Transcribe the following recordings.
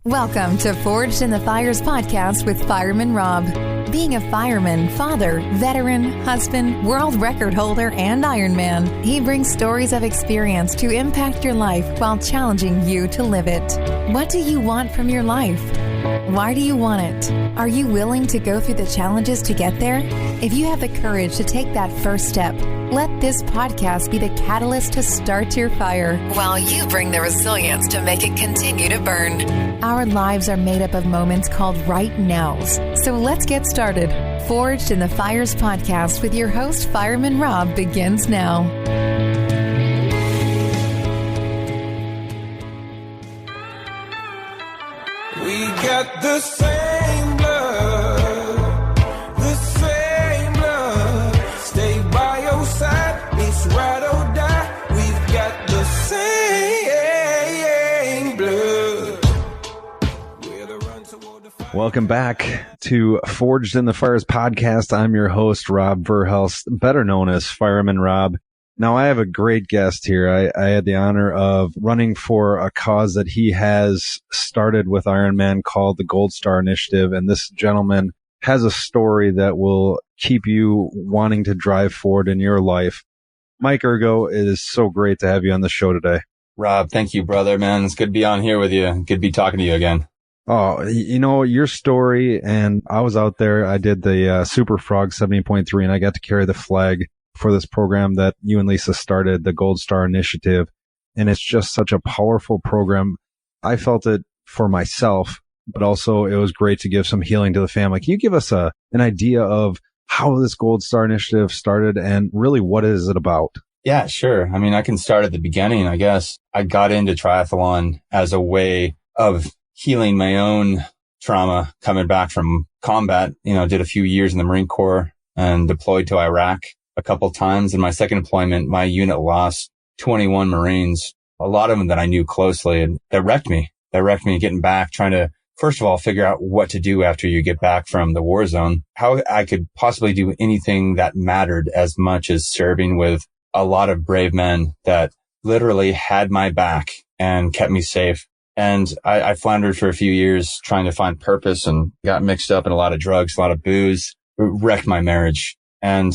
Welcome to Forged in the Fires podcast with Fireman Rob. Being a fireman, father, veteran, husband, world record holder, and Ironman, he brings stories of experience to impact your life while challenging you to live it. What do you want from your life? Why do you want it? Are you willing to go through the challenges to get there? If you have the courage to take that first step, let this podcast be the catalyst to start your fire while you bring the resilience to make it continue to burn. Our lives are made up of moments called right nows. So let's get started. Forged in the Fires podcast with your host, Fireman Rob, begins now. We got the same blood, the same blood. Stay by your side, it's ride or die. We've got the same blood. Welcome back to Forged in the Fires podcast. I'm your host, Rob Verhelst, better known as Fireman Rob. Now, I have a great guest here. I had the honor of running for a cause that he has started with Ironman called the Gold Star Initiative. And this gentleman has a story that will keep you wanting to drive forward in your life. Mike Ergo, it is so great to have you on the show today. Rob, thank you, brother, man. It's good to be on here with you. Good to be talking to you again. Oh, you know, your story, and I was out there. I did the Super Frog 70.3, and I got to carry the flag for this program that you and Lisa started, the Gold Star Initiative. And it's just such a powerful program. I felt it for myself, but also it was great to give some healing to the family. Can you give us an idea of how this Gold Star Initiative started and really what is it about? Yeah, sure. I mean, I can start at the beginning, I guess. I got into triathlon as a way of healing my own trauma coming back from combat. You know, did a few years in the Marine Corps and deployed to Iraq a couple of times. In my second deployment, my unit lost 21 Marines, a lot of them that I knew closely, and that wrecked me. That wrecked me getting back, trying to, first of all, figure out what to do after you get back from the war zone, how I could possibly do anything that mattered as much as serving with a lot of brave men that literally had my back and kept me safe. And I floundered for a few years trying to find purpose and got mixed up in a lot of drugs, a lot of booze, it wrecked my marriage. And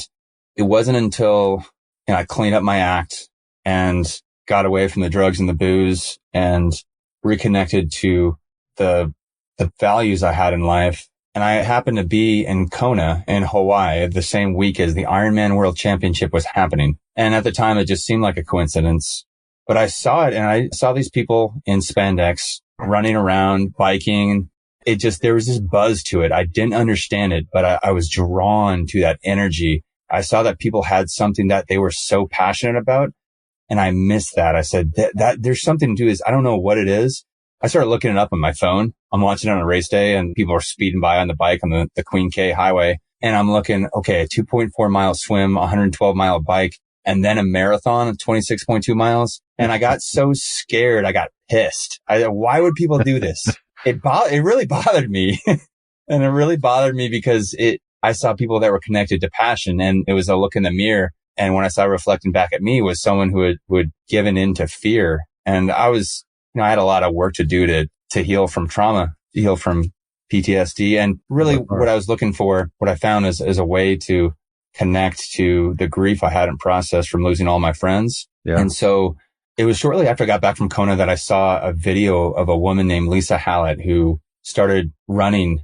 it wasn't until I cleaned up my act and got away from the drugs and the booze and reconnected to the values I had in life. And I happened to be in Kona in Hawaii the same week as the Ironman World Championship was happening. And at the time, it just seemed like a coincidence. But I saw it, and I saw these people in spandex running around, biking. There was this buzz to it. I didn't understand it, but I was drawn to that energy. I saw that people had something that they were so passionate about, and I missed that. I said, that there's something to this. I don't know what it is. I started looking it up on my phone. I'm watching it on a race day, and people are speeding by on the bike on the Queen K highway. And I'm looking, okay, a 2.4 mile swim, 112 mile bike, and then a marathon of 26.2 miles. And I got so scared. I got pissed. Why would people do this? It really bothered me. And it really bothered me because I saw people that were connected to passion, and it was a look in the mirror. And when I saw reflecting back at me was someone who had given in to fear. And I was, I had a lot of work to do to heal from trauma, to heal from PTSD. And really what I was looking for, what I found is a way to connect to the grief I hadn't processed from losing all my friends. Yeah. And so it was shortly after I got back from Kona that I saw a video of a woman named Lisa Hallett who started running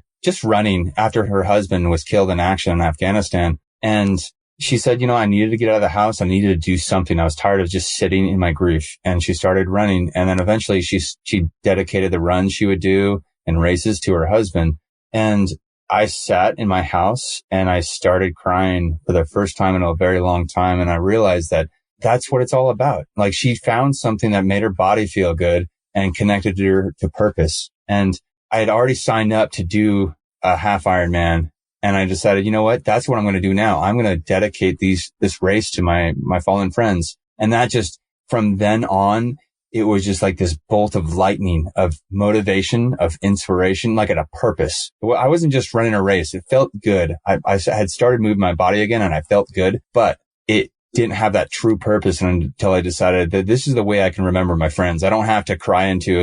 after her husband was killed in action in Afghanistan. And she said, I needed to get out of the house. I needed to do something. I was tired of just sitting in my grief. And she started running. And then eventually she dedicated the runs she would do and races to her husband. And I sat in my house and I started crying for the first time in a very long time. And I realized that that's what it's all about. Like, she found something that made her body feel good and connected her to purpose. And I had already signed up to do a half Ironman. And I decided, you know what? That's what I'm going to do now. I'm going to dedicate this race to my fallen friends. And that just, from then on, it was just like this bolt of lightning, of motivation, of inspiration, like at a purpose. I wasn't just running a race. It felt good. I had started moving my body again and I felt good, but it didn't have that true purpose until I decided that this is the way I can remember my friends. I don't have to cry into,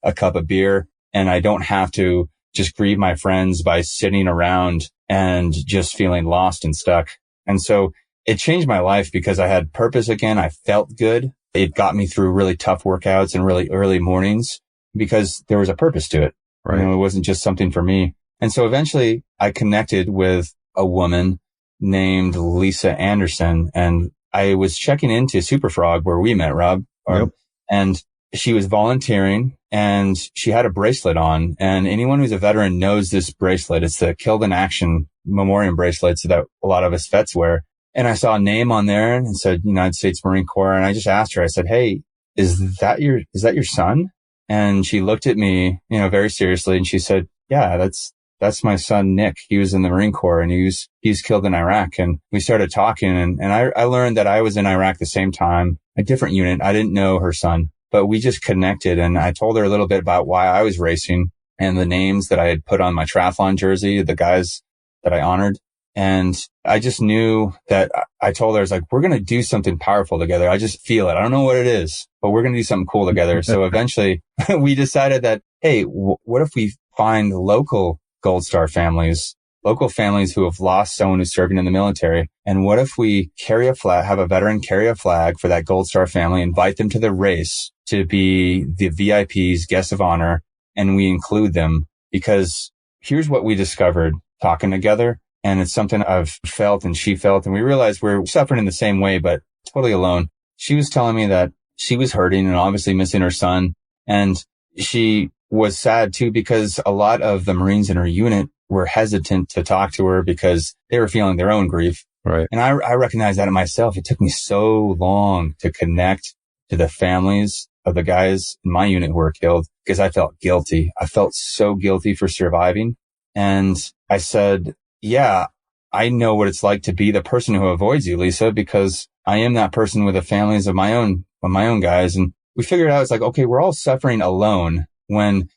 a cup of beer and I don't have to just grieve my friends by sitting around and just feeling lost and stuck. And so it changed my life because I had purpose again. I felt good. It got me through really tough workouts and really early mornings because there was a purpose to it. Right. It wasn't just something for me. And so eventually I connected with a woman named Lisa Anderson, and I was checking into Superfrog where we met, Rob. Yep. And she was volunteering and she had a bracelet on, and anyone who's a veteran knows this bracelet. It's the Killed in Action memorial bracelets that a lot of us vets wear. And I saw a name on there and it said United States Marine Corps. And I just asked her, I said, "Hey, is that your son?" And she looked at me, very seriously. And she said, "Yeah, that's my son, Nick. He was in the Marine Corps and he was killed in Iraq." And we started talking and I learned that I was in Iraq the same time, a different unit. I didn't know her son, but we just connected. And I told her a little bit about why I was racing and the names that I had put on my triathlon jersey, the guys that I honored. And I just knew that I told her, I was like, we're going to do something powerful together. I just feel it. I don't know what it is, but we're going to do something cool together. So eventually we decided that, hey, what if we find local Gold Star families, local families who have lost someone who's serving in the military? And what if we carry a flag, have a veteran carry a flag for that Gold Star family, invite them to the race to be the VIPs, guests of honor, and we include them? Because here's what we discovered talking together. And it's something I've felt and she felt. And we realized we're suffering in the same way, but totally alone. She was telling me that she was hurting and obviously missing her son. And she was sad too, because a lot of the Marines in her unit were hesitant to talk to her because they were feeling their own grief. Right. And I recognized that in myself. It took me so long to connect to the families of the guys in my unit who were killed because I felt guilty. I felt so guilty for surviving. And I said, yeah, I know what it's like to be the person who avoids you, Lisa, because I am that person with the families of my own guys. And we figured out, it's like, okay, we're all suffering alone when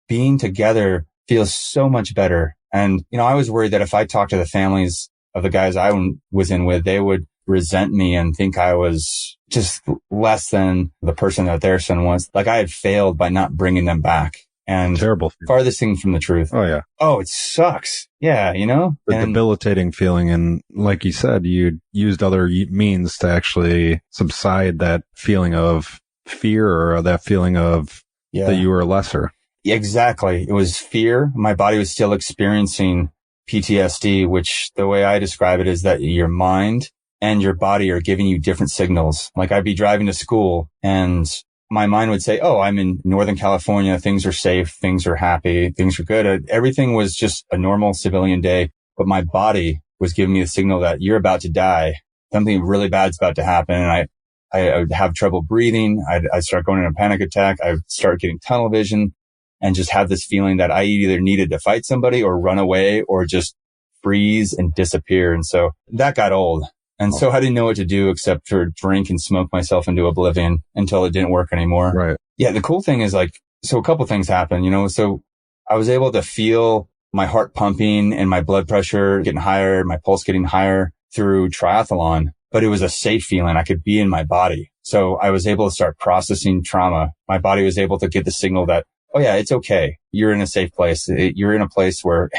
being together feels so much better. And, I was worried that if I talked to the families of the guys I was in with, they would resent me and think I was just less than the person that their son was. Like I had failed by not bringing them back. And terrible. Farthest thing from the truth. Oh, yeah. Oh, it sucks. Yeah, The debilitating feeling. And like you said, you used other means to actually subside that feeling of fear or that feeling of that you were lesser. Exactly. It was fear. My body was still experiencing PTSD, which the way I describe it is that your mind and your body are giving you different signals. Like I'd be driving to school and my mind would say, "Oh, I'm in Northern California. Things are safe. Things are happy. Things are good." Everything was just a normal civilian day. But my body was giving me the signal that you're about to die. Something really bad's about to happen. And I would have trouble breathing. I'd start going into a panic attack. I'd start getting tunnel vision and just have this feeling that I either needed to fight somebody or run away or just freeze and disappear. And so that got old. And so I didn't know what to do except for drink and smoke myself into oblivion until it didn't work anymore. Right. Yeah. The cool thing is so a couple things happened, so I was able to feel my heart pumping and my blood pressure getting higher, my pulse getting higher through triathlon, but it was a safe feeling. I could be in my body. So I was able to start processing trauma. My body was able to get the signal that, oh yeah, it's okay. You're in a safe place. You're in a place where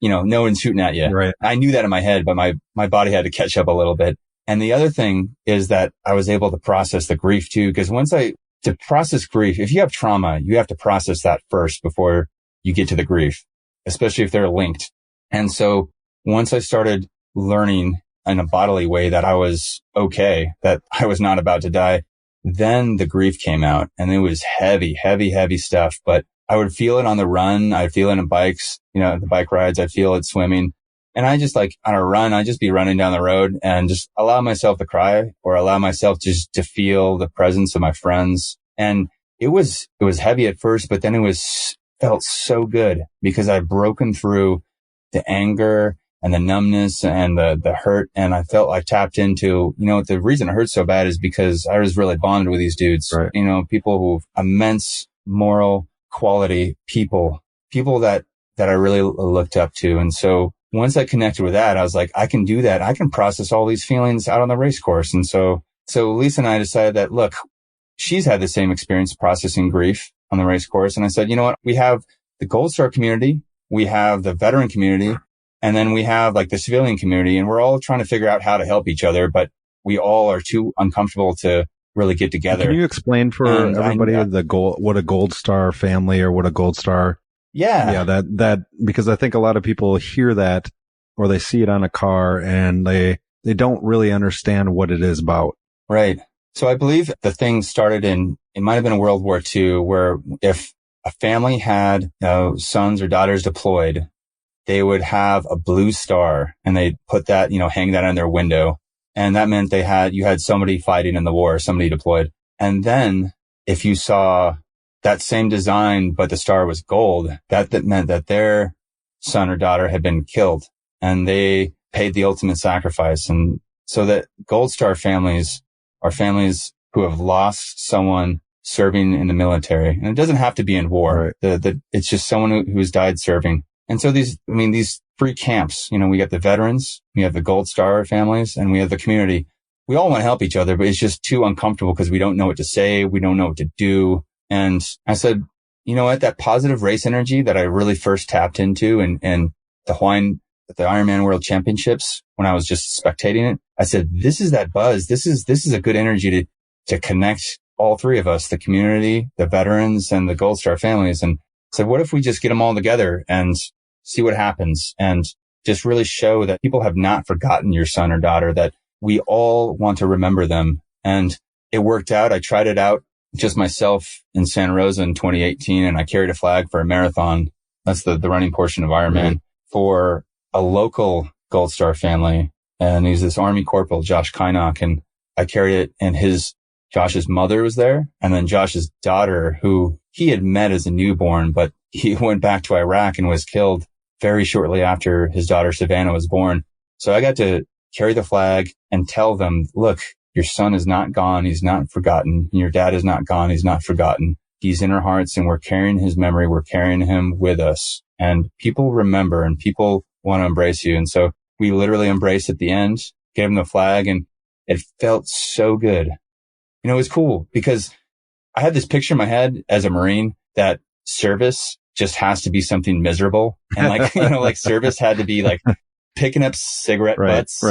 no one's shooting at you. Right. I knew that in my head, but my body had to catch up a little bit. And the other thing is that I was able to process the grief too, because to process grief, if you have trauma, you have to process that first before you get to the grief, especially if they're linked. And so once I started learning in a bodily way that I was okay, that I was not about to die, then the grief came out and it was heavy, heavy, heavy stuff. But I would feel it on the run. I'd feel it in bikes, the bike rides. I'd feel it swimming. And I just on a run, I'd just be running down the road and just allow myself to cry or allow myself just to feel the presence of my friends. And it was heavy at first, but then felt so good because I'd broken through the anger and the numbness and the hurt. And I felt I tapped into, the reason it hurt so bad is because I was really bonded with these dudes, right. People who immense moral quality people that I really looked up to. And so once I connected with that, I was like, I can do that. I can process all these feelings out on the race course. And so Lisa and I decided that, look, she's had the same experience processing grief on the race course. And I said, you know what? We have the Gold Star community, we have the veteran community, and then we have like the civilian community, and we're all trying to figure out how to help each other, but we all are too uncomfortable to really get together. Can you explain for everybody what a Gold Star family or what a Gold Star? Yeah, that because I think a lot of people hear that or they see it on a car and they don't really understand what it is about. Right. So I believe the thing started it might have been in World War II, where if a family had sons or daughters deployed, they would have a blue star and they'd put that, hang that on their window. And that meant you had somebody fighting in the war, somebody deployed. And then if you saw that same design, but the star was gold, that meant that their son or daughter had been killed and they paid the ultimate sacrifice. And so that Gold Star families are families who have lost someone serving in the military. And it doesn't have to be in war. Right. It's just someone who's died serving. And so these free camps, we got the veterans, we have the Gold Star families, and we have the community. We all want to help each other, but it's just too uncomfortable because we don't know what to say. We don't know what to do. And I said, you know what, that positive race energy that I really first tapped into in the Ironman World Championships when I was just spectating it, I said, this is that buzz. This is a good energy to connect all three of us, the community, the veterans, and the Gold Star families. And I said, what if we just get them all together and see what happens and just really show that people have not forgotten your son or daughter, that we all want to remember them. And it worked out. I tried it out just myself in Santa Rosa in 2018, and I carried a flag for a marathon. That's the running portion of Ironman for a local Gold Star family. And he's this Army Corporal, Josh Kynock, and I carried it, and Josh's mother was there. And then Josh's daughter, who he had met as a newborn, but he went back to Iraq and was killed very shortly after his daughter Savannah was born. So I got to carry the flag and tell them, look, your son is not gone. He's not forgotten. Your dad is not gone. He's not forgotten. He's in our hearts, and we're carrying his memory. We're carrying him with us. And people remember, and people want to embrace you. And so we literally embraced at the end, gave him the flag, and it felt so good. It was cool because I had this picture in my head as a Marine that service just has to be something miserable. And like service had to be like picking up cigarette butts,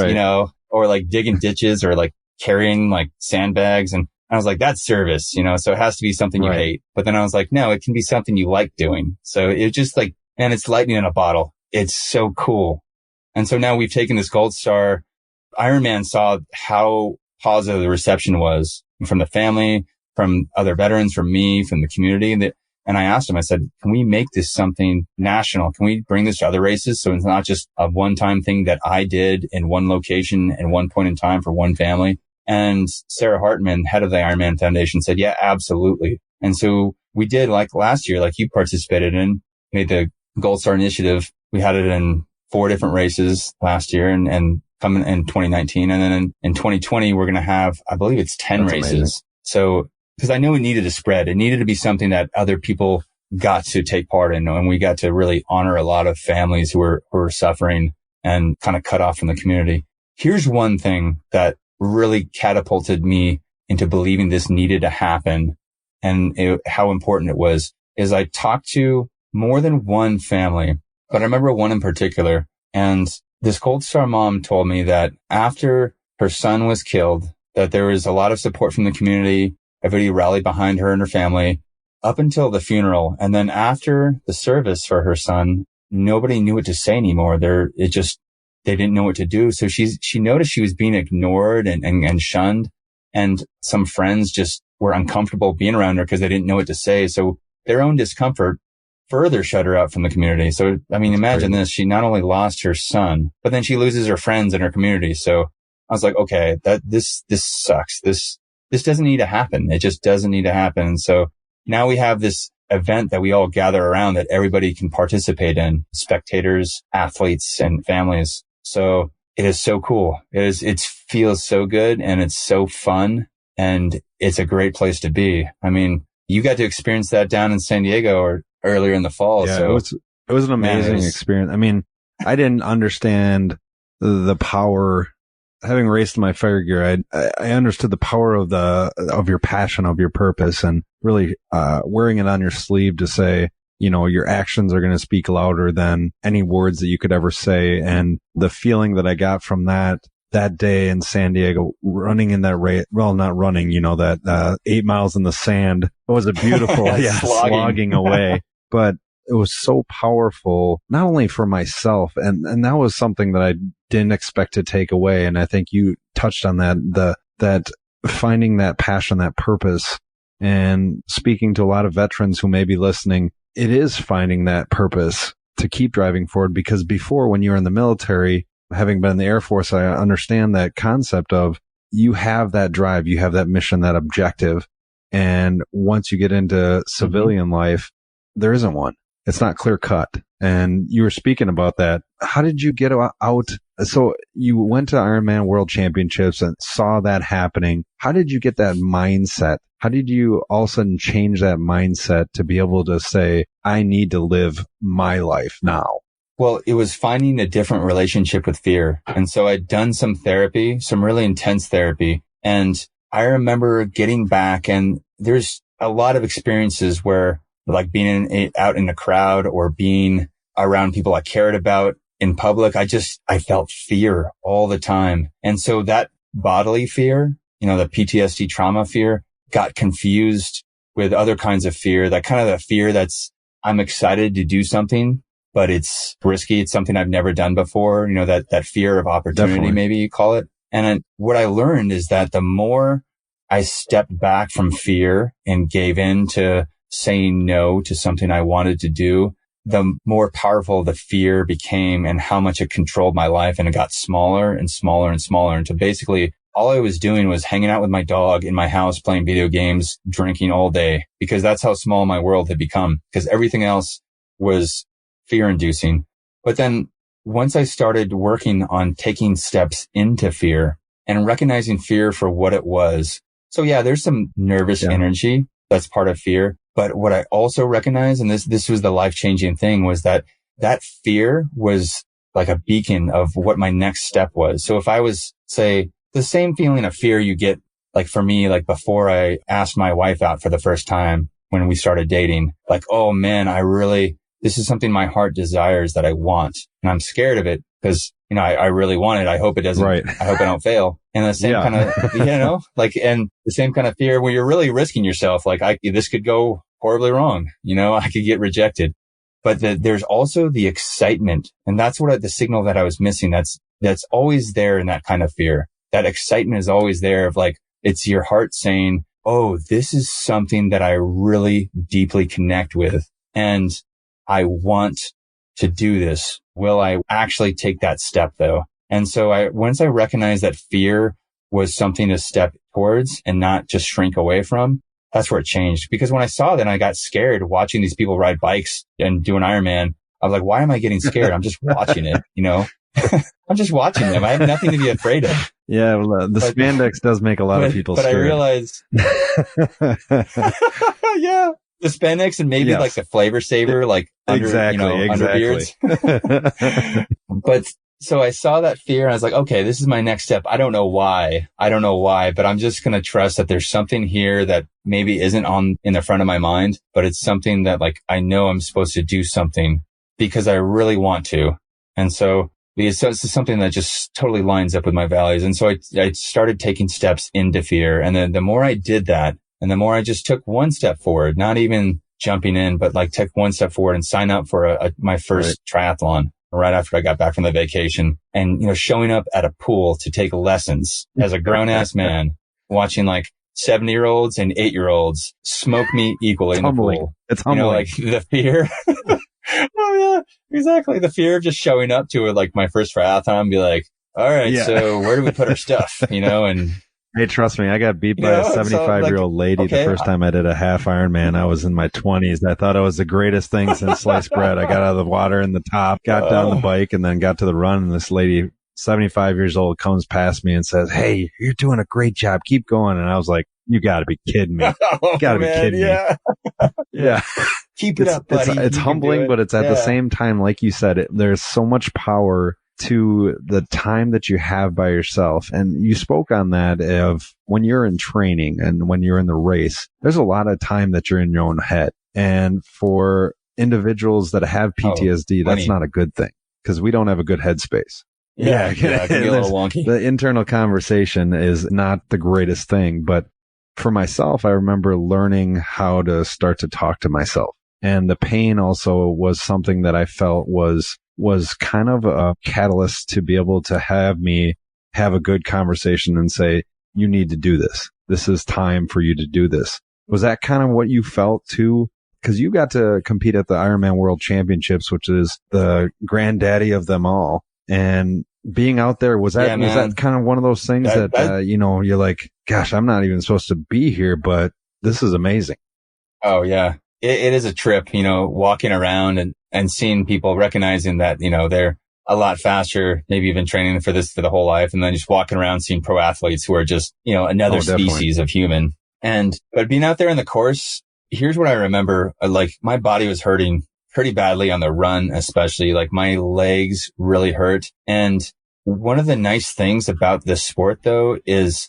or like digging ditches or like carrying like sandbags. And I was like, that's service, so it has to be something you hate. But then I was like, no, it can be something you like doing. So it just like, and it's lightning in a bottle. It's so cool. And so now we've taken this Gold Star. Ironman saw how positive the reception was from the family, from other veterans, from me, from the community. And I asked him, I said, can we make this something national? Can we bring this to other races? So it's not just a one-time thing that I did in one location at one point in time for one family. And Sarah Hartman, head of the Ironman Foundation, said, yeah, absolutely. And so we did, like last year, like you participated in, made the Gold Star Initiative. We had it in 4 different races last year and coming in 2019. And then in 2020, we're going to have, I believe it's 10 That's races. Amazing. So, because I know it needed to spread. It needed to be something that other people got to take part in. And we got to really honor a lot of families who were suffering and kind of cut off from the community. Here's one thing that really catapulted me into believing this needed to happen and how important it was, is I talked to more than one family, but I remember one in particular. And this Gold Star mom told me that after her son was killed, that there was a lot of support from the community. Everybody rallied behind her and her family up until the funeral. And then after the service for her son, nobody knew what to say anymore. They didn't know what to do. So she noticed she was being ignored and shunned. And some friends just were uncomfortable being around her because they didn't know what to say. So their own discomfort further shut her out from the community. So, I mean, imagine this. She not only lost her son, but then she loses her friends and her community. So I was like, okay, this sucks. This doesn't need to happen. It just doesn't need to happen. So now we have this event that we all gather around that everybody can participate in, spectators, athletes, and families. So it is so cool. It feels so good, and it's so fun, and it's a great place to be. I mean, you got to experience that down in San Diego or earlier in the fall. Yeah, so it was an amazing experience. I mean, I didn't understand the power. Having raced my fire gear, I understood the power of your passion, of your purpose, and really wearing it on your sleeve to say, your actions are going to speak louder than any words that you could ever say. And the feeling that I got from that day in San Diego, running in that race, well, not running, that 8 miles in the sand, it was a beautiful, slogging away. But it was so powerful, not only for myself, and that was something that I didn't expect to take away. And I think you touched on that finding that passion, that purpose, and speaking to a lot of veterans who may be listening, it is finding that purpose to keep driving forward. Because before, when you're in the military, having been in the Air Force, I understand that concept of you have that drive, you have that mission, that objective. And once you get into civilian life, there isn't one. It's not clear cut. And you were speaking about that. How did you get out? So you went to Ironman World Championships and saw that happening. How did you get that mindset? How did you all of a sudden change that mindset to be able to say, I need to live my life now? Well, it was finding a different relationship with fear. And so I'd done some therapy, some really intense therapy. And I remember getting back, and there's a lot of experiences where, like being out in a crowd or being around people I cared about in public, I felt fear all the time. And so that bodily fear, the PTSD trauma fear, got confused with other kinds of fear, that kind of the fear I'm excited to do something, but it's risky. It's something I've never done before. That fear of opportunity, Definitely. Maybe you call it. And what I learned is that the more I stepped back from fear and gave in to saying no to something I wanted to do, the more powerful the fear became and how much it controlled my life. And it got smaller and smaller and smaller. And to basically all I was doing was hanging out with my dog in my house, playing video games, drinking all day, because that's how small my world had become, because everything else was fear inducing. But then once I started working on taking steps into fear and recognizing fear for what it was. So yeah, there's some nervous energy that's part of fear. But what I also recognized, and this was the life-changing thing, was that fear was like a beacon of what my next step was. So if I was, say, the same feeling of fear you get, like for me, like before I asked my wife out for the first time when we started dating, like, oh man, this is something my heart desires that I want. And I'm scared of it because, I really want it. I hope it doesn't, Right. I hope I don't fail. And the same kind of, and the same kind of fear where you're really risking yourself. Like this could go horribly wrong. I could get rejected, but there's also the excitement. And that's the signal that I was missing. That's always there in that kind of fear. That excitement is always there of like, it's your heart saying, oh, this is something that I really deeply connect with. And I want to do this. Will I actually take that step though? And so once I recognized that fear was something to step towards and not just shrink away from, that's where it changed. Because when I saw that, I got scared watching these people ride bikes and do an Ironman. I was like, why am I getting scared? I'm just watching it, I'm just watching them. I have nothing to be afraid of. Yeah, well, spandex does make a lot of people scared. But I realized, yeah, the spandex and maybe like the flavor saver, like underbeards. But so I saw that fear and I was like, okay, this is my next step. I don't know why, but I'm just going to trust that there's something here that maybe isn't in the front of my mind, but it's something that like, I know I'm supposed to do something because I really want to. And so this is something that just totally lines up with my values. And so I started taking steps into fear. And then the more I did that, and the more I just took one step forward, not even jumping in, but like took one step forward and sign up for my first triathlon right after I got back from the vacation, and, showing up at a pool to take lessons as a grown ass man, watching like 7-year-olds and 8-year-olds smoke me equally in the pool. It's humbling. Like the fear. Oh yeah, exactly. The fear of just showing up to it, like my first triathlon, and be like, all right, so where do we put our stuff? And hey, trust me, I got beat by a 75-year-old lady the first time I did a half Ironman. I was in my 20s. I thought it was the greatest thing since sliced bread. I got out of the water in the top, got down the bike, and then got to the run. And this lady, 75 years old, comes past me and says, "Hey, you're doing a great job. Keep going." And I was like, "You got to be kidding me! You got to be kidding me!" Yeah. Keep it up, buddy. It's humbling, but it's at the same time, like you said, there's so much power to the time that you have by yourself. And you spoke on that of when you're in training and when you're in the race, there's a lot of time that you're in your own head. And for individuals that have PTSD, that's not a good thing because we don't have a good headspace. Yeah, it can be a little wonky. The internal conversation is not the greatest thing, but for myself, I remember learning how to start to talk to myself. And the pain also was something that I felt was kind of a catalyst to be able to have me have a good conversation and say, you need to do this. This is time for you to do this. Was that kind of what you felt too? Because you got to compete at the Ironman World Championships, which is the granddaddy of them all. And being out there, was that kind of one of those things that you're like, gosh, I'm not even supposed to be here, but this is amazing. Oh yeah. It is a trip, walking around and seeing people, recognizing that, they're a lot faster, maybe even training for this for the whole life. And then just walking around seeing pro athletes who are just, another species of human. But being out there in the course, here's what I remember. Like my body was hurting pretty badly on the run, especially like my legs really hurt. And one of the nice things about this sport though, is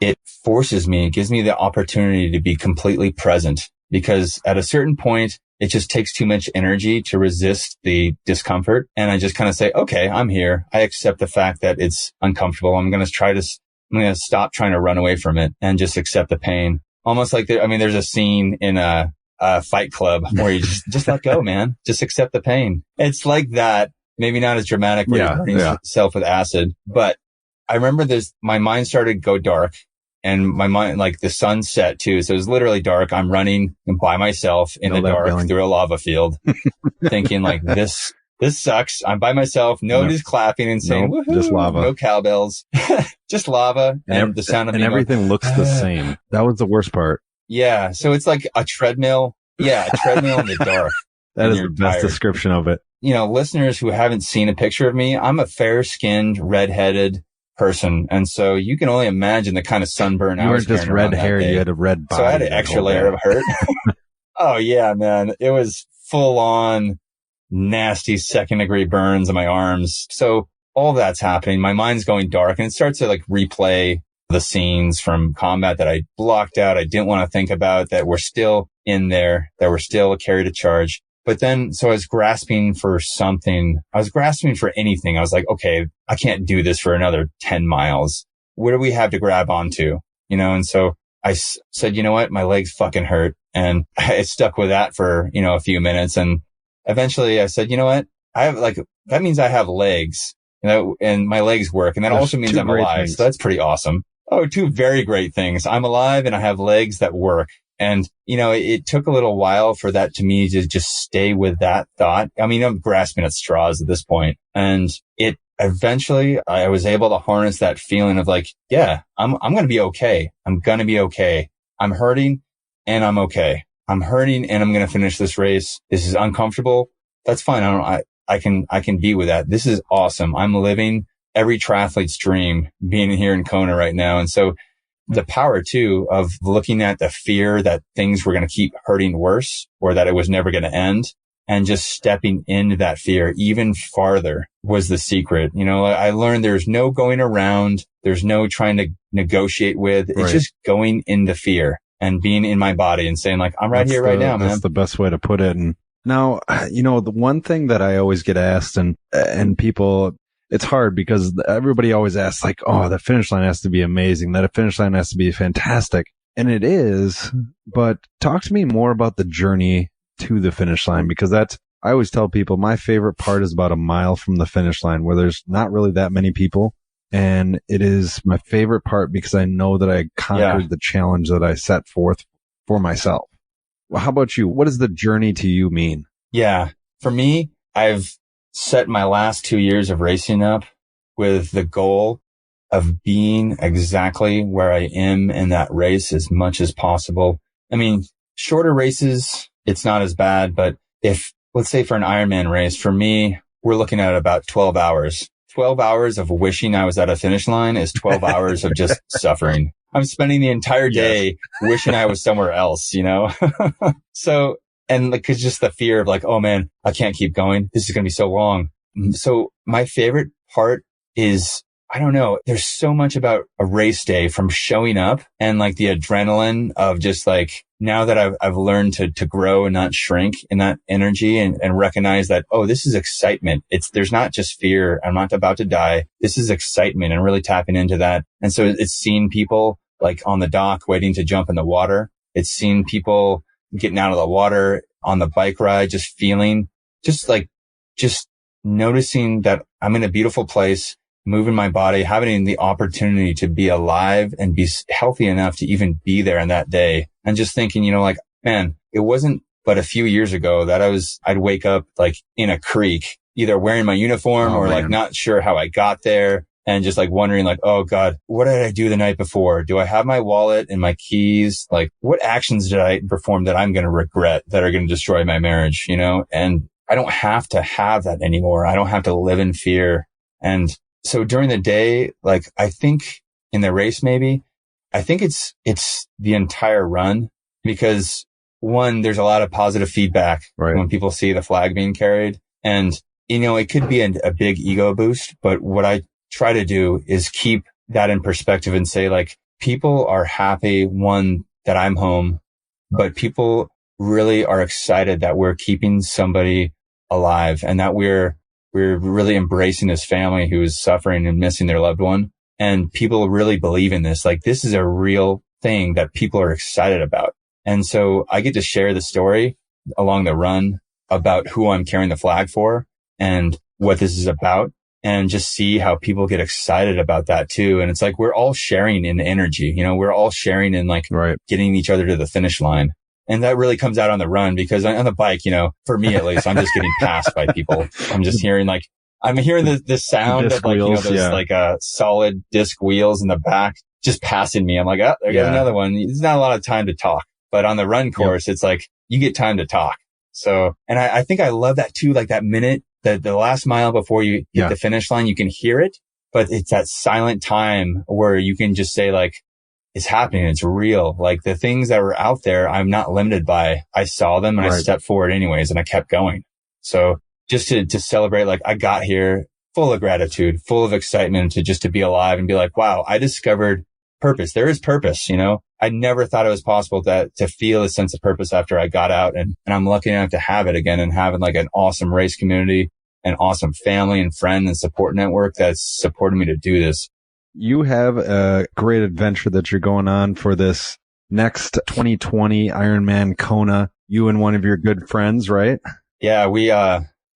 it gives me the opportunity to be completely present. Because at a certain point, it just takes too much energy to resist the discomfort. And I just kind of say, okay, I'm here. I accept the fact that it's uncomfortable. I'm going to stop trying to run away from it and just accept the pain. Almost like there's a scene in a Fight Club where you just let go, man. Just accept the pain. It's like that. Maybe not as dramatic where you're burning yourself with acid, but I remember my mind started to go dark. And my mind, like the sun set too. So it was literally dark. I'm running by myself in the dark through a lava field, thinking like, this sucks. I'm by myself. Nobody's clapping and saying, woohoo, just lava. No cowbells, just lava and the sound of and everything looks the same. That was the worst part. Yeah. So it's like a treadmill. Yeah. A treadmill in the dark. That is the best description of it. Listeners who haven't seen a picture of me, I'm a fair-skinned, red-headed person. And so you can only imagine the kind of sunburn I was weren't just red hair, you had a red body. So I had an extra layer of hurt. Oh yeah, man. It was full on nasty 2nd-degree burns on my arms. So all that's happening. My mind's going dark and it starts to like replay the scenes from combat that I blocked out. I didn't want to think about, that were still in there, that were still carried a charge. But then, so I was grasping for something. I was grasping for anything. I was like, okay, I can't do this for another 10 miles. What do we have to grab onto? And so I said, you know what? My legs fucking hurt. And I stuck with that for, a few minutes. And eventually I said, you know what? That means I have legs, and my legs work. And that also means I'm alive. So that's pretty awesome. Oh, 2 very great things. I'm alive and I have legs that work. And, it took a little while for that to me to just stay with that thought. I mean, I'm grasping at straws at this point. And it eventually, I was able to harness that feeling of like, yeah, I'm going to be okay. I'm going to be okay. I'm hurting and I'm okay. I'm hurting and I'm going to finish this race. This is uncomfortable. That's fine. I can be with that. This is awesome. I'm living every triathlete's dream being here in Kona right now. And so the power too of looking at the fear that things were going to keep hurting worse or that it was never going to end, and just stepping into that fear even farther was the secret. I learned there's no going around. There's no trying to negotiate with. It's just going into fear and being in my body and saying like, I'm right here right now, man. That's the best way to put it. And now, the one thing that I always get asked and people, it's hard because everybody always asks like, oh, the finish line has to be amazing. That finish line has to be fantastic. And it is, but talk to me more about the journey to the finish line, because I always tell people my favorite part is about a mile from the finish line where there's not really that many people. And it is my favorite part because I know that I conquered the challenge that I set forth for myself. Well, how about you? What does the journey to you mean? Yeah. For me, I've set my last 2 years of racing up with the goal of being exactly where I am in that race as much as possible. I mean, shorter races, it's not as bad, but let's say for an Ironman race, for me, we're looking at about 12 hours. 12 hours of wishing I was at a finish line is 12 hours of just suffering. I'm spending the entire day wishing I was somewhere else, So, and like, cause just the fear of like, oh man, I can't keep going. This is going to be so long. So my favorite part is, I don't know, there's so much about a race day, from showing up and like the adrenaline of just like now that I've learned to grow and not shrink in that energy and recognize that, oh, this is excitement. There's not just fear. I'm not about to die. This is excitement and really tapping into that. And so it's seeing people like on the dock waiting to jump in the water. It's seeing people getting out of the water on the bike ride, just feeling, just noticing that I'm in a beautiful place, moving my body, having the opportunity to be alive and be healthy enough to even be there in that day. And just thinking, like, man, it wasn't but a few years ago that I'd wake up like in a creek, either wearing my uniform or like not sure how I got there. And just like wondering like, oh God, what did I do the night before? Do I have my wallet and my keys? Like what actions did I perform that I'm going to regret, that are going to destroy my marriage, And I don't have to have that anymore. I don't have to live in fear. And so during the day, like I think in the race, maybe I think it's the entire run, because one, there's a lot of positive feedback when people see the flag being carried, and it could be a big ego boost. But what I try to do is keep that in perspective and say, like, people are happy, one, that I'm home, but people really are excited that we're keeping somebody alive and that we're really embracing this family who is suffering and missing their loved one. And people really believe in this. Like, this is a real thing that people are excited about. And so I get to share the story along the run about who I'm carrying the flag for and what this is about, and just see how people get excited about that too. And it's like, we're all sharing in energy, we're all sharing in like getting each other to the finish line. And that really comes out on the run, because on the bike, for me at least, I'm just getting passed by people. I'm just hearing the sound of like, wheels, those like solid disc wheels in the back just passing me. I'm like, oh, there goes another one. There's not a lot of time to talk, but on the run course, it's like you get time to talk. So, and I think I love that too. Like that minute, the last mile before you hit the finish line, you can hear it, but it's that silent time where you can just say like, it's happening. It's real. Like the things that were out there, I'm not limited by. I saw them and I stepped forward anyways, and I kept going. So just to celebrate, like I got here full of gratitude, full of excitement to be alive and be like, wow, I discovered purpose. There is purpose, I never thought it was possible to feel a sense of purpose after I got out. And I'm lucky enough to have it again, and having like an awesome race community, an awesome family and friend and support network that's supporting me to do this. You have a great adventure that you're going on for this next 2020 Ironman Kona, you and one of your good friends, right? Yeah,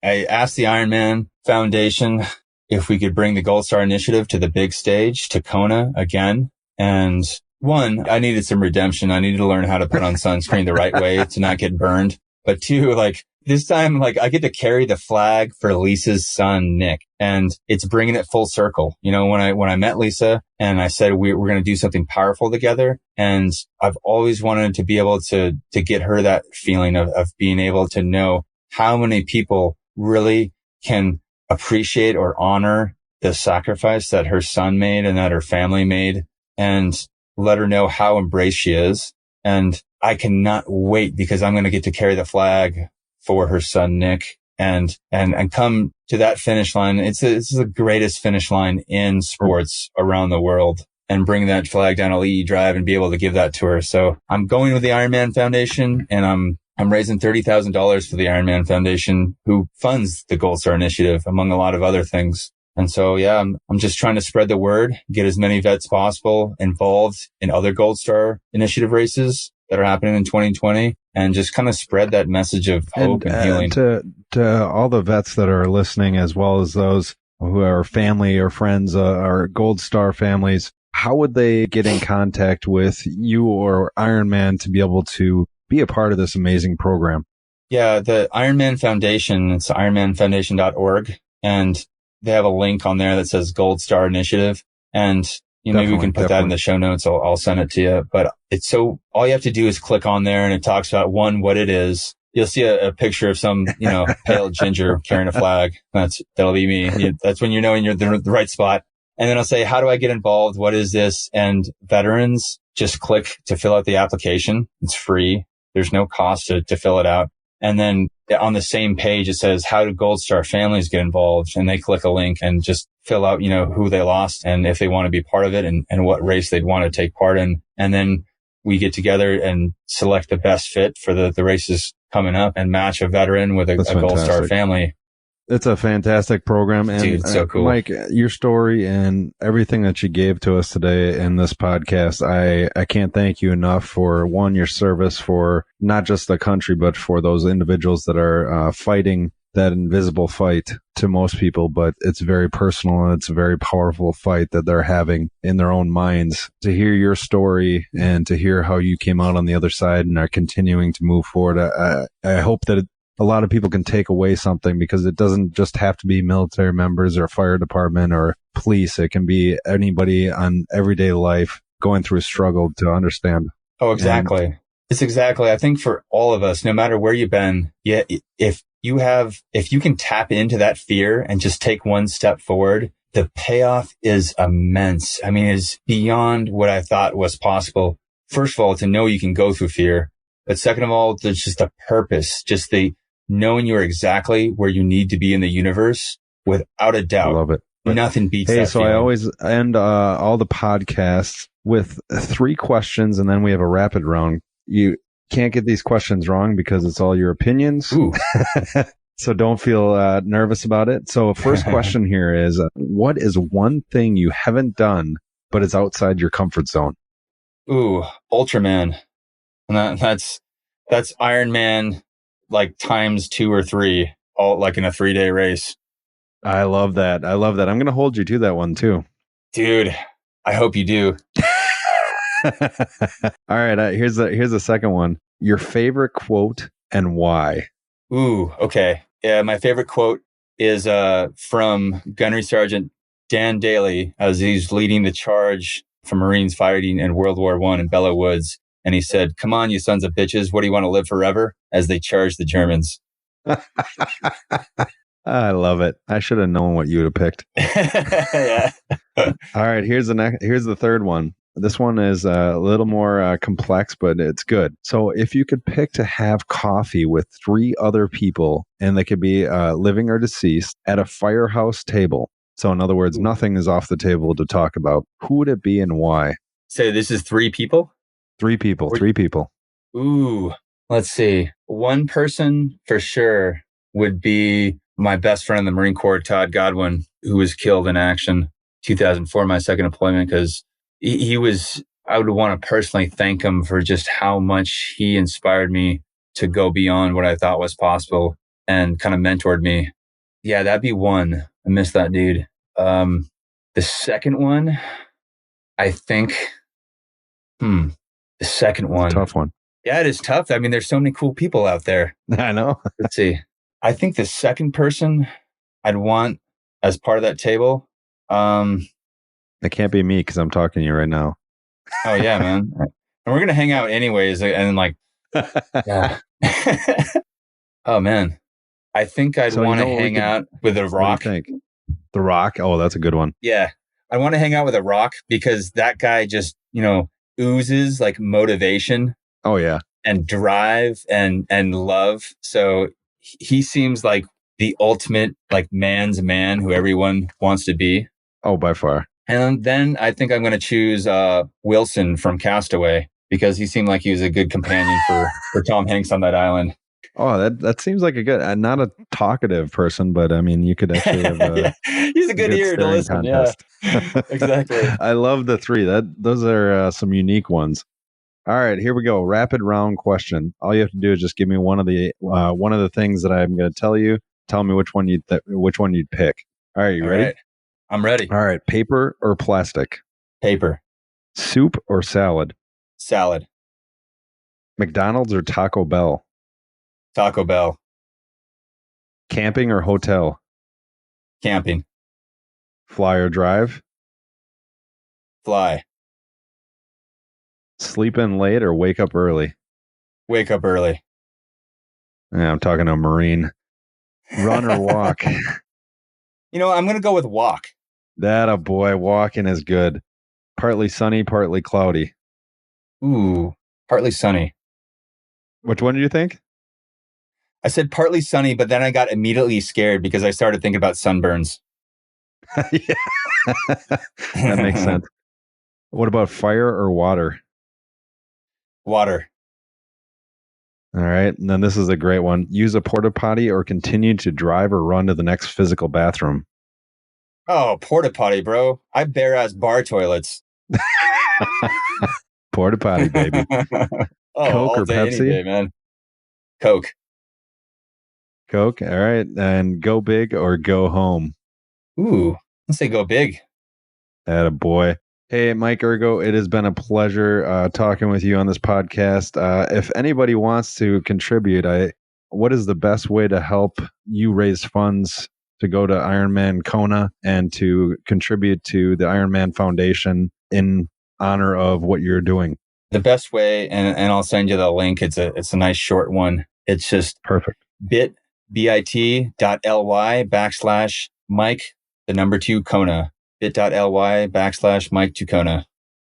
I asked the Ironman Foundation if we could bring the Gold Star Initiative to the big stage, to Kona again. And one, I needed some redemption. I needed to learn how to put on sunscreen the right way to not get burned. But two, like this time, like I get to carry the flag for Lisa's son, Nick, and it's bringing it full circle. When I met Lisa and I said, we're going to do something powerful together. And I've always wanted to be able to get her that feeling of being able to know how many people really can appreciate or honor the sacrifice that her son made and that her family made, and let her know how embraced she is. And I cannot wait, because I'm going to get to carry the flag for her son, Nick, and come to that finish line. It's the greatest finish line in sports around the world, and bring that flag down Lee Drive and be able to give that to her. So I'm going with the Ironman Foundation, and I'm raising $30,000 for the Ironman Foundation, who funds the Gold Star Initiative, among a lot of other things. And so, I'm just trying to spread the word, get as many vets possible involved in other Gold Star Initiative races that are happening in 2020, and just kind of spread that message of hope and healing. To all the vets that are listening, as well as those who are family or friends, or Gold Star families, how would they get in contact with you or Ironman to be able to be a part of this amazing program? Yeah, the Ironman Foundation, it's ironmanfoundation.org, and they have a link on there that says Gold Star Initiative. And maybe we can put that in the show notes. I'll send it to you. But it's so all you have to do is click on there, and it talks about what it is. You'll see a picture of some, pale ginger carrying a flag. That'll be me. That's when you're knowing you're the right spot. And then I'll say, how do I get involved? What is this? And veterans, just click to fill out the application. It's free. There's no cost to fill it out. And then on the same page, it says, how do Gold Star families get involved? And they click a link and just fill out, who they lost and if they want to be part of it, and what race they'd want to take part in. And then we get together and select the best fit for the races coming up and match a veteran with a Gold Star family. It's a fantastic program. And dude, so cool. Mike, your story and everything that you gave to us today in this podcast, I can't thank you enough for, one, your service for not just the country, but for those individuals that are fighting that invisible fight to most people, but it's very personal and it's a very powerful fight that they're having in their own minds. To hear your story and to hear how you came out on the other side and are continuing to move forward, I hope that a lot of people can take away something, because it doesn't just have to be military members or fire department or police. It can be anybody on everyday life going through a struggle to understand. Oh, exactly. It's exactly. I think for all of us, no matter where you've been, if you can tap into that fear and just take one step forward, the payoff is immense. I mean, it's beyond what I thought was possible. First of all, to know you can go through fear. But second of all, there's just a purpose, just the knowing you're exactly where you need to be in the universe without a doubt. I love it. Nothing beats that. So feeling. I always end all the podcasts with 3 questions, and then we have a rapid round. You can't get these questions wrong because it's all your opinions. Ooh. So don't feel nervous about it. So first question here is, what is one thing you haven't done, but is outside your comfort zone? Ooh, Ultraman. And that's Ironman, like times 2 or 3, all like in a 3-day race. I love that. I'm going to hold you to that one too. Dude, I hope you do. All right. Here's the second one. Your favorite quote and why? Ooh, okay. Yeah, my favorite quote is from Gunnery Sergeant Dan Daly as he's leading the charge for Marines fighting in World War I in Belleau Woods. And he said, "Come on, you sons of bitches. What do you want to live forever?" As they charged the Germans. I love it. I should have known what you would have picked. Yeah. All right. Here's the third one. This one is a little more complex, but it's good. So if you could pick to have coffee with 3 other people, and they could be living or deceased, at a firehouse table. So in other words, nothing is off the table to talk about. Who would it be and why? So this is 3 people? 3 people. 3 people. Ooh, let's see. One person for sure would be my best friend in the Marine Corps, Todd Godwin, who was killed in action 2004, my second deployment, because he was, I would want to personally thank him for just how much he inspired me to go beyond what I thought was possible and kind of mentored me. Yeah, that'd be one. I miss that dude. The second one, I think, the second one. It's a tough one. Yeah, it is tough. I mean, there's so many cool people out there. I know. Let's see. I think the second person I'd want as part of that table. It can't be me because I'm talking to you right now. Oh yeah, man. And we're going to hang out anyways. And like, yeah. Oh man. I think I'd want to hang out with The Rock. What do you think? The Rock? Oh, that's a good one. Yeah. I want to hang out with The Rock because that guy just, oozes like motivation. Oh yeah. And drive and love. So he seems like the ultimate like man's man who everyone wants to be. Oh, by far. And then I think I'm going to choose Wilson from Castaway because he seemed like he was a good companion for Tom Hanks on that island. Oh, that seems like a good, not a talkative person, but I mean, you could actually have yeah. He's a good ear to listen. Contest. Yeah, exactly. I love the 3. Those are some unique ones. All right, here we go. Rapid round question. All you have to do is just give me one of the things that I'm going to tell you. Tell me which one you'd pick. All right, you ready? Right. I'm ready. All right, paper or plastic? Paper. Soup or salad? Salad. McDonald's or Taco Bell? Taco Bell. Camping or hotel? Camping. Fly or drive? Fly. Sleep in late or wake up early? Wake up early. Yeah, I'm talking to a Marine. Run or walk? I'm going to go with walk. That a boy. Walking is good. Partly sunny, partly cloudy. Ooh, partly sunny. Which one do you think? I said partly sunny, but then I got immediately scared because I started thinking about sunburns. Yeah. That makes sense. What about fire or water? Water. All right. And then this is a great one. Use a porta potty or continue to drive or run to the next physical bathroom. Oh, porta potty, bro. I bare ass bar toilets. Porta potty, baby. Oh, Coke all or day, Pepsi? any day, man. Coke. Coke. All right. And go big or go home. Ooh, let's say go big. Atta boy. Hey, Mike Ergo, it has been a pleasure talking with you on this podcast. If anybody wants to contribute, what is the best way to help you raise funds to go to Ironman Kona and to contribute to the Ironman Foundation in honor of what you're doing? The best way, and I'll send you the link. It's a nice short one. It's just perfect. bit.ly/Mike, the number 2 Kona. bit.ly/Mike to Kona.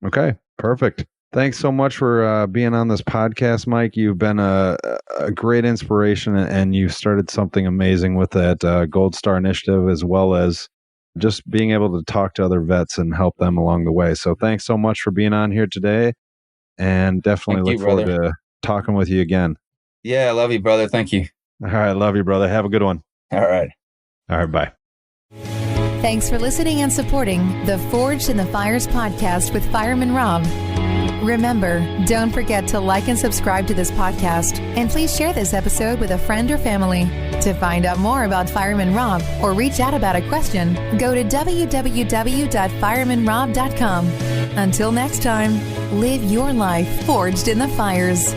Okay, perfect. Thanks so much for being on this podcast, Mike. You've been a great inspiration, and you started something amazing with that Gold Star Initiative, as well as just being able to talk to other vets and help them along the way. So thanks so much for being on here today, and definitely look forward to talking with you again. Yeah, I love you, brother. Thank you. All right, love you, brother. Have a good one. All right. All right, bye. Thanks for listening and supporting the Forged in the Fires podcast with Fireman Rob. Remember, don't forget to like and subscribe to this podcast, and please share this episode with a friend or family. To find out more about Fireman Rob or reach out about a question, go to www.firemanrob.com. Until next time, live your life forged in the fires.